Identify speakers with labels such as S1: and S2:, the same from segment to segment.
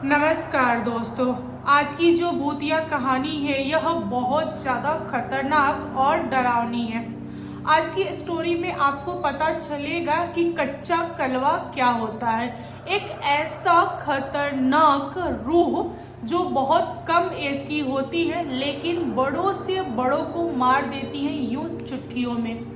S1: नमस्कार दोस्तों। आज की जो भूतिया कहानी है यह बहुत ज़्यादा खतरनाक और डरावनी है। आज की स्टोरी में आपको पता चलेगा कि कच्चा कलवा क्या होता है। एक ऐसा खतरनाक रूह जो बहुत कम एज की होती है लेकिन बड़ों से बड़ों को मार देती है यूं चुटकियों में।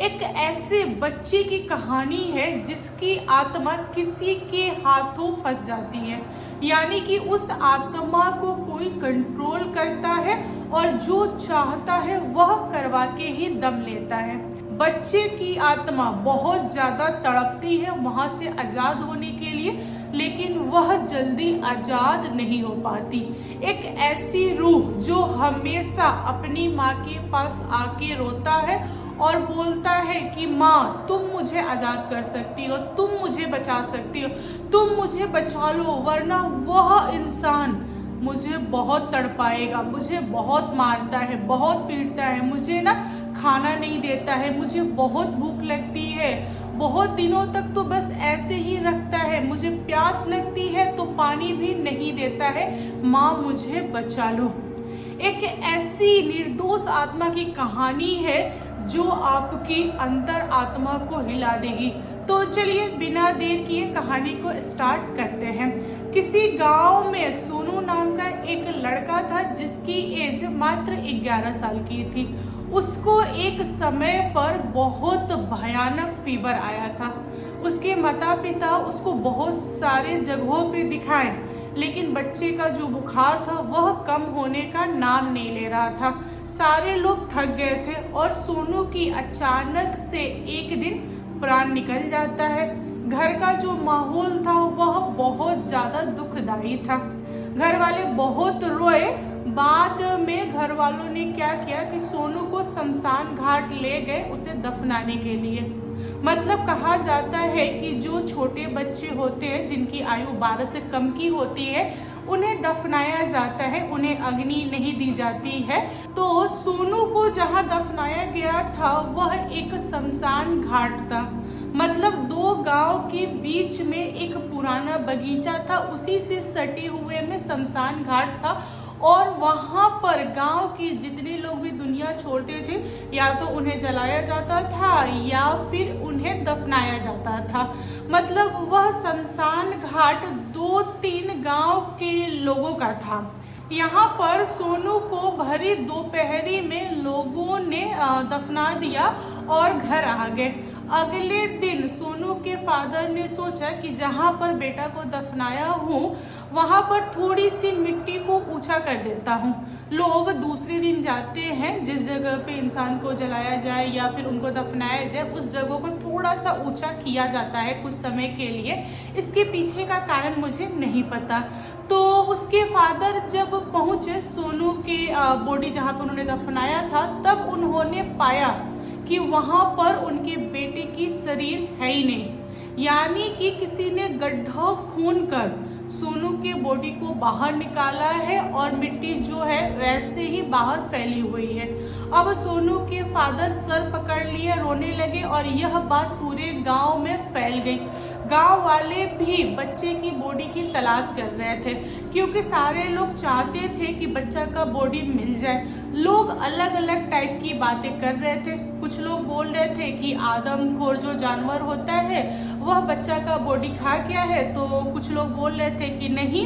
S1: एक ऐसे बच्चे की कहानी है जिसकी आत्मा किसी के हाथों फंस जाती है, यानी कि उस आत्मा को कोई कंट्रोल करता है और जो चाहता है वह करवा के ही दम लेता है। बच्चे की आत्मा बहुत ज्यादा तड़पती है वहां से आजाद होने के लिए, लेकिन वह जल्दी आजाद नहीं हो पाती। एक ऐसी रूह जो हमेशा अपनी माँ के पास आके रोता है और बोलता है कि माँ तुम मुझे आजाद कर सकती हो, तुम मुझे बचा सकती हो, तुम मुझे बचा लो, वरना वह इंसान मुझे बहुत तड़पाएगा, मुझे बहुत मारता है, बहुत पीटता है, मुझे ना खाना नहीं देता है, मुझे बहुत भूख लगती है, बहुत दिनों तक तो बस ऐसे ही रखता है, मुझे प्यास लगती है तो पानी भी नहीं देता है, माँ मुझे बचा लो। एक ऐसी निर्दोष आत्मा की कहानी है जो आपकी अंतर आत्मा को हिला देगी। तो चलिए बिना देर किए कहानी को स्टार्ट करते हैं। किसी गांव में सोनू नाम का एक लड़का था जिसकी एज मात्र 11 साल की थी। उसको एक समय पर बहुत भयानक फीवर आया था। उसके माता पिता उसको बहुत सारे जगहों पे दिखाए, लेकिन बच्चे का जो बुखार था वह कम होने का नाम नहीं ले रहा था। सारे लोग थक गए थे और सोनू की अचानक से एक दिन प्राण निकल जाता है। घर का जो माहौल था वह बहुत ज्यादा दुखदाई था। घर वाले बहुत रोए। बाद में घर वालों ने क्या किया कि सोनू को शमशान घाट ले गए उसे दफनाने के लिए। मतलब कहा जाता है कि जो छोटे बच्चे होते हैं जिनकी आयु 12 से कम की होती है उन्हें दफनाया जाता है, उन्हें अग्नि नहीं दी जाती है। तो सोनू को जहाँ दफनाया गया था वह एक शमशान घाट था। मतलब दो गांव के बीच में एक पुराना बगीचा था, उसी से सटे हुए में शमशान घाट था और वहां पर गांव के जितने लोग भी दुनिया छोड़ते थे या तो उन्हें जलाया जाता था या फिर उन्हें दफनाया जाता था। मतलब वह शमशान घाट 2-3 गांव के लोगों का था। यहाँ पर सोनू को भरी दोपहरी में लोगों ने दफना दिया और घर आ गए। अगले दिन सोनू के फादर ने सोचा कि जहाँ पर बेटा को दफनाया हूँ वहाँ पर थोड़ी सी मिट्टी को ऊंचा कर देता हूँ। लोग दूसरे दिन जाते हैं जिस जगह पे इंसान को जलाया जाए या फिर उनको दफनाया जाए उस जगह को थोड़ा सा ऊंचा किया जाता है कुछ समय के लिए। इसके पीछे का कारण मुझे नहीं पता। तो उसके फादर जब पहुंचे सोनू के बॉडी जहाँ पर उन्होंने दफनाया था तब उन्होंने पाया कि वहां पर उनके बेटे की शरीर है ही नहीं, यानी कि किसी ने गड्ढा खून कर सोनू के बॉडी को बाहर निकाला है और मिट्टी जो है वैसे ही बाहर फैली हुई है। अब सोनू के फादर सर पकड़ लिए, रोने लगे और यह बात पूरे गांव में फैल गई। गांव वाले भी बच्चे की बॉडी की तलाश कर रहे थे क्योंकि सारे लोग चाहते थे कि बच्चा का बॉडी मिल जाए। लोग अलग अलग टाइप की बातें कर रहे थे। कुछ लोग बोल रहे थे कि आदमखोर जो जानवर होता है वह बच्चा का बॉडी खा गया है, तो कुछ लोग बोल रहे थे कि नहीं,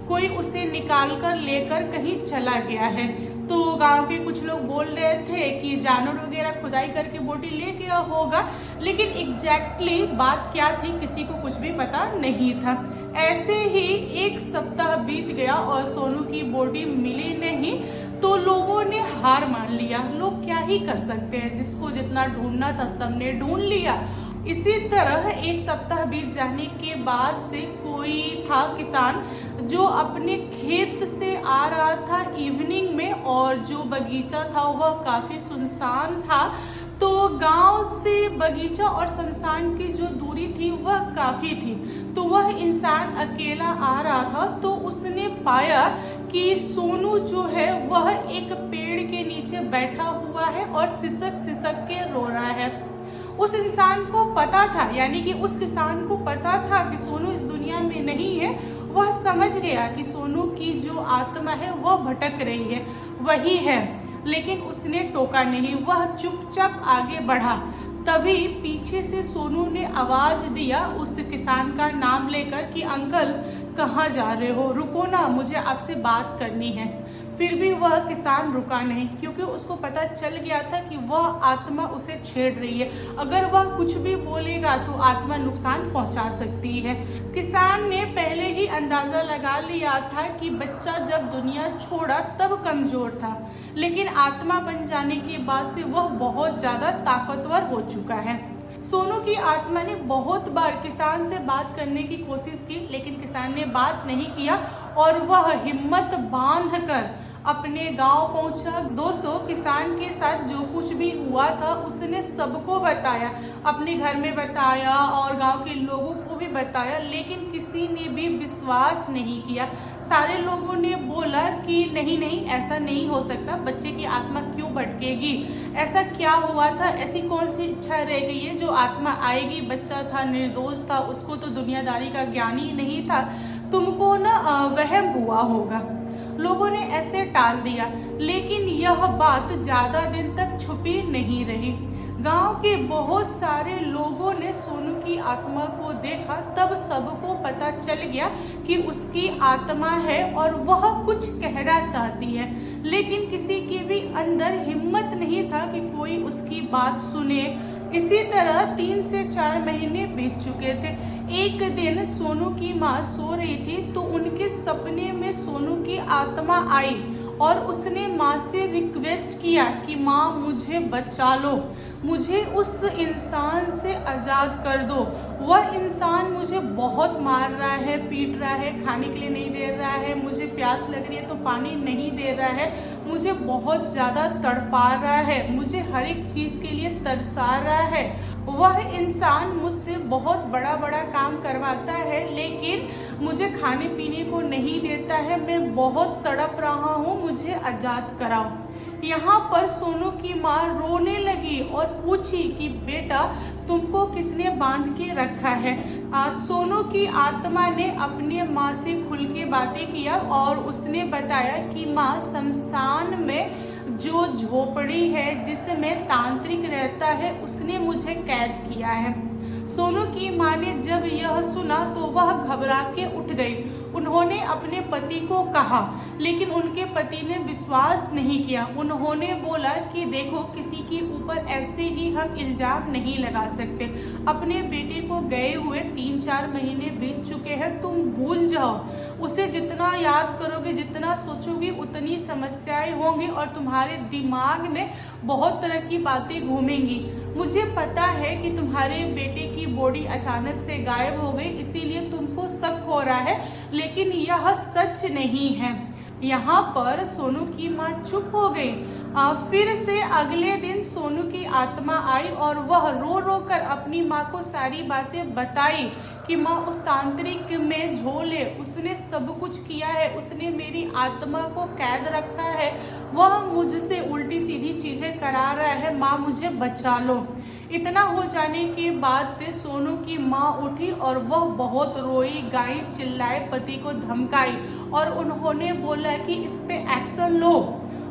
S1: कोई उसे निकाल कर लेकर कहीं चला गया है। तो गांव के कुछ लोग बोल रहे थे कि जानवर वगैरह खुदाई करके बॉडी ले गया होगा, लेकिन एग्जैक्टली बात क्या थी किसी को कुछ भी पता नहीं था। ऐसे ही एक सप्ताह बीत गया और सोनू की बॉडी मिली नहीं, तो लोगों ने हार मान लिया। लोग क्या ही कर सकते हैं, जिसको जितना ढूंढना था सबने ढूंढ लिया। इसी तरह एक सप्ताह बीत जाने के बाद से कोई था किसान जो अपने खेत से आ रहा था इवनिंग में और जो बगीचा था वह काफी सुनसान था। तो गांव से बगीचा और शमशान की जो दूरी थी वह काफी थी। तो वह इंसान अकेला आ रहा था तो उसने पाया कि सोनू जो है वह एक पेड़ के नीचे बैठा हुआ है और सिसक सिसक के रो रहा है। उस इंसान को पता था, यानी कि उस किसान को पता था कि सोनू इस दुनिया में नहीं है। वह समझ गया कि सोनू की जो आत्मा है वह भटक रही है, वही है, लेकिन उसने टोका नहीं, वह चुपचाप आगे बढ़ा। तभी पीछे से सोनू ने आवाज दिया उस किसान का नाम लेकर कि अंकल कहाँ जा रहे हो, रुको ना, मुझे आपसे बात करनी है। फिर भी वह किसान रुका नहीं, क्योंकि उसको पता चल गया था कि वह आत्मा उसे छेड़ रही है। अगर वह कुछ भी बोलेगा तो आत्मा नुकसान पहुंचा सकती है। किसान ने पहले ही अंदाजा लगा लिया था कि बच्चा जब दुनिया छोड़ा तब कमजोर था, लेकिन आत्मा बन जाने के बाद से वह बहुत ज्यादा ताकतवर हो चुका है। सोनू की आत्मा ने बहुत बार किसान से बात करने की कोशिश की, लेकिन किसान ने बात नहीं किया और वह हिम्मत बांधकर अपने गांव पहुंचा। दोस्तों, किसान के साथ जो कुछ भी हुआ था उसने सबको बताया, अपने घर में बताया और गांव के लोगों को भी बताया, लेकिन किसी ने भी विश्वास नहीं किया। सारे लोगों ने बोला कि नहीं नहीं, ऐसा नहीं हो सकता, बच्चे की आत्मा क्यों भटकेगी, ऐसा क्या हुआ था, ऐसी कौन सी इच्छा रह गई है जो आत्मा आएगी, बच्चा था, निर्दोष था, उसको तो दुनियादारी का ज्ञान ही नहीं था, तुमको ना वहम हुआ होगा। लोगों ने ऐसे टाल दिया, लेकिन यह बात ज्यादा दिन तक छुपी नहीं रही। गांव के बहुत सारे लोगों ने सोनू की आत्मा को देखा, तब सबको पता चल गया कि उसकी आत्मा है और वह कुछ कहना चाहती है, लेकिन किसी के भी अंदर हिम्मत नहीं था कि कोई उसकी बात सुने। इसी तरह 3 से 4 महीने बीत चुके थे। एक दिन सोनू की माँ सो रही थी तो उनके सपने में सोनू की आत्मा आई और उसने माँ से रिक्वेस्ट किया कि माँ मुझे बचा लो, मुझे उस इंसान से आज़ाद कर दो, वह इंसान मुझे बहुत मार रहा है, पीट रहा है, खाने के लिए नहीं दे रहा है, मुझे प्यास लग रही है तो पानी नहीं दे रहा है, मुझे बहुत ज़्यादा तड़पा रहा है, मुझे हर एक चीज़ के लिए तरसा रहा है। वह इंसान मुझसे बहुत बड़ा बड़ा काम करवाता है, लेकिन मुझे खाने पीने को नहीं देता है, मैं बहुत तड़प रहा हूँ, मुझे आज़ाद कराओ। यहाँ पर सोनू की माँ रोने लगी और पूछी कि बेटा तुमको किसने बांध के रखा है। सोनू की आत्मा ने अपने माँ से खुल के बातें किया और उसने बताया कि माँ, शमशान में जो झोपड़ी है जिसमें तांत्रिक रहता है उसने मुझे कैद किया है। सोनू की माँ ने जब यह सुना तो वह घबरा के उठ गई। उन्होंने अपने पति को कहा, लेकिन उनके पति ने विश्वास नहीं किया। उन्होंने बोला कि देखो, किसी के ऊपर ऐसे ही हम इल्जाम नहीं लगा सकते। अपने बेटे को गए हुए 3-4 महीने बीत चुके हैं, तुम भूल जाओ। उसे जितना याद करोगे, जितना सोचोगे, उतनी समस्याएं होंगी और तुम्हारे दिमाग में बहुत तरह की बातें घूमेंगी। मुझे पता है कि तुम्हारे बेटे की बॉडी अचानक से गायब हो गई, इसीलिए तुमको शक हो रहा है, लेकिन यह सच नहीं है। यहाँ पर सोनू की माँ चुप हो गई। फिर से अगले दिन सोनू की आत्मा आई और वह रो रो कर अपनी माँ को सारी बातें बताई कि माँ, उस तांत्रिक में झोल है, उसने सब कुछ किया है, उसने मेरी आत्मा को कैद रखा है, वह मुझसे उल्टी सीधी चीजें करा रहा है, माँ मुझे बचा लो। इतना हो जाने के बाद से सोनू की माँ उठी और वह बहुत रोई, गाई, चिल्लाए, पति को धमकाई और उन्होंने बोला कि इस पे एक्शन लो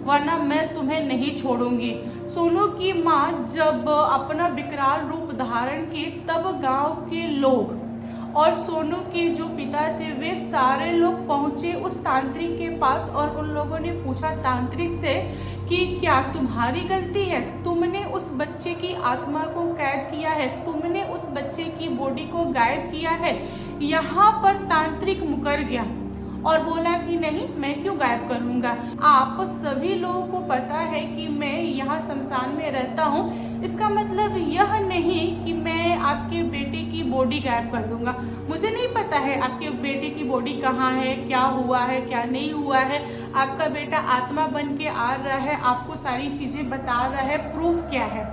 S1: वरना मैं तुम्हें नहीं छोड़ूंगी। सोनू की माँ जब अपना विकराल रूप धारण की तब गांव के लोग और सोनू के जो पिता थे वे सारे लोग पहुंचे उस तांत्रिक के पास और उन लोगों ने पूछा तांत्रिक से कि क्या तुम्हारी गलती है, तुमने उस बच्चे की आत्मा को कैद किया है, तुमने उस बच्चे की बॉडी को गायब किया है। यहाँ पर तांत्रिक मुकर गया और बोला कि नहीं, मैं क्यों गायब करूंगा, आप सभी लोगों को पता है कि मैं यहाँ शमशान में रहता हूँ, इसका मतलब यह नहीं कि मैं आपके बेटे की बॉडी गायब कर दूंगा। मुझे नहीं पता है आपके बेटे की बॉडी कहाँ है, क्या हुआ है, क्या नहीं हुआ है। आपका बेटा आत्मा बन के आ रहा है, आपको सारी चीजें बता रहा है, प्रूफ क्या है,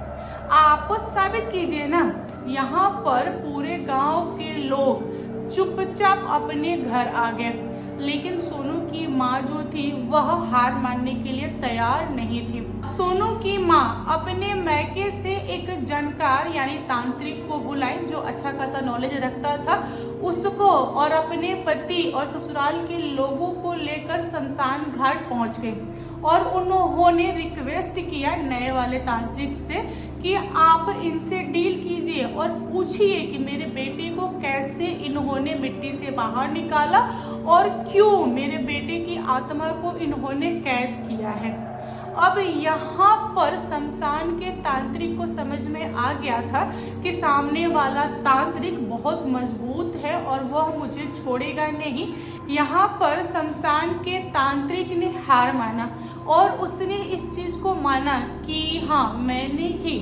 S1: आप साबित कीजिए ना। यहाँ पर पूरे गांव के लोग चुपचाप अपने घर आ गए, लेकिन सोनू की माँ जो थी वह हार मानने के लिए तैयार नहीं थी। सोनू की माँ अपने मैके से एक जानकार यानी तांत्रिक को बुलाई जो अच्छा खासा नॉलेज रखता था। उसको और अपने पति और ससुराल के लोगों को लेकर शमशान घाट पहुंच गई और उन्होंने रिक्वेस्ट किया नए वाले तांत्रिक से कि आप इनसे डील कीजिए और पूछिए कि मेरे बेटे को कैसे इन्होंने मिट्टी से बाहर निकाला और क्यों मेरे बेटे की आत्मा को इन्होंने कैद किया है। अब यहाँ पर शमशान के तांत्रिक को समझ में आ गया था कि सामने वाला तांत्रिक बहुत मजबूत है और वह मुझे छोड़ेगा नहीं। यहाँ पर शमशान के तांत्रिक ने हार माना और उसने इस चीज को माना कि हाँ, मैंने ही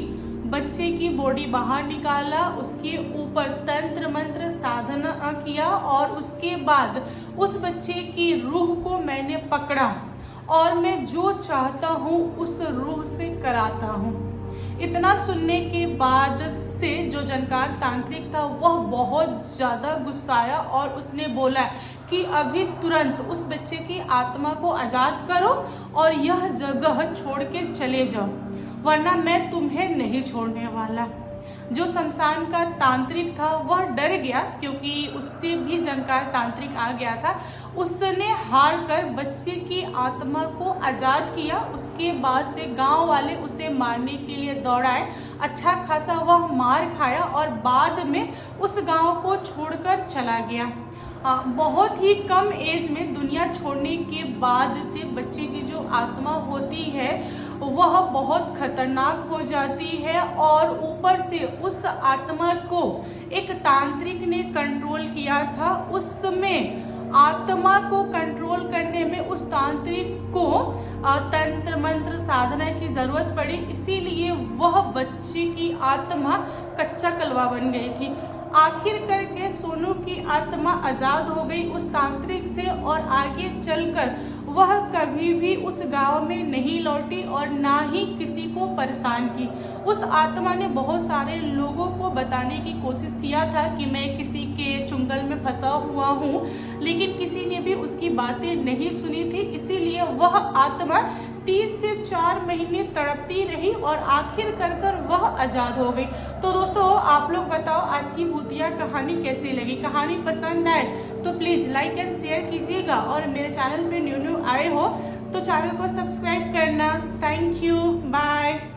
S1: बच्चे की बॉडी बाहर निकाला, उसके ऊपर तंत्र मंत्र साधना किया और उसके बाद उस बच्चे की रूह को मैंने पकड़ा और मैं जो चाहता हूँ उस रूह से कराता हूँ। इतना सुनने के बाद से जो जानकार तांत्रिक था वह बहुत ज्यादा गुस्साया और उसने बोला कि अभी तुरंत उस बच्चे की आत्मा को आजाद करो और यह जगह छोड़ के चले जाओ, वरना मैं तुम्हें नहीं छोड़ने वाला। जो शमशान का तांत्रिक था वह डर गया क्योंकि उससे भी जानकार तांत्रिक आ गया था। उसने हार कर बच्चे की आत्मा को आजाद किया। उसके बाद से गांव वाले उसे मारने के लिए दौड़ाए। अच्छा खासा वह मार खाया और बाद में उस गांव को छोड़कर चला गया। बहुत ही कम एज में दुनिया छोड़ने के बाद से बच्चे की जो आत्मा होती है वह बहुत खतरनाक हो जाती है और ऊपर से उस आत्मा को एक तांत्रिक ने कंट्रोल किया था। उसमें आत्मा को कंट्रोल करने में उस तांत्रिक को तंत्र मंत्र साधना की जरूरत पड़ी, इसीलिए वह बच्चे की आत्मा कच्चा कलवा बन गई थी। आखिर करके सोनू की आत्मा आजाद हो गई उस तांत्रिक से और आगे चलकर वह कभी भी उस गांव में नहीं लौटी और ना ही किसी को परेशान की। उस आत्मा ने बहुत सारे लोगों को बताने की कोशिश किया था कि मैं किसी के चुंगल में फंसा हुआ हूँ, लेकिन किसी ने भी उसकी बातें नहीं सुनी थी। इसीलिए वह आत्मा 3 से 4 महीने तड़पती रही और आखिर कर वह आजाद हो गई। तो दोस्तों, आप लोग बताओ आज की भूतिया कहानी कैसी लगी। कहानी पसंद आए तो प्लीज लाइक एंड शेयर कीजिएगा और मेरे चैनल पे न्यू आए हो तो चैनल को सब्सक्राइब करना। Thank you, bye.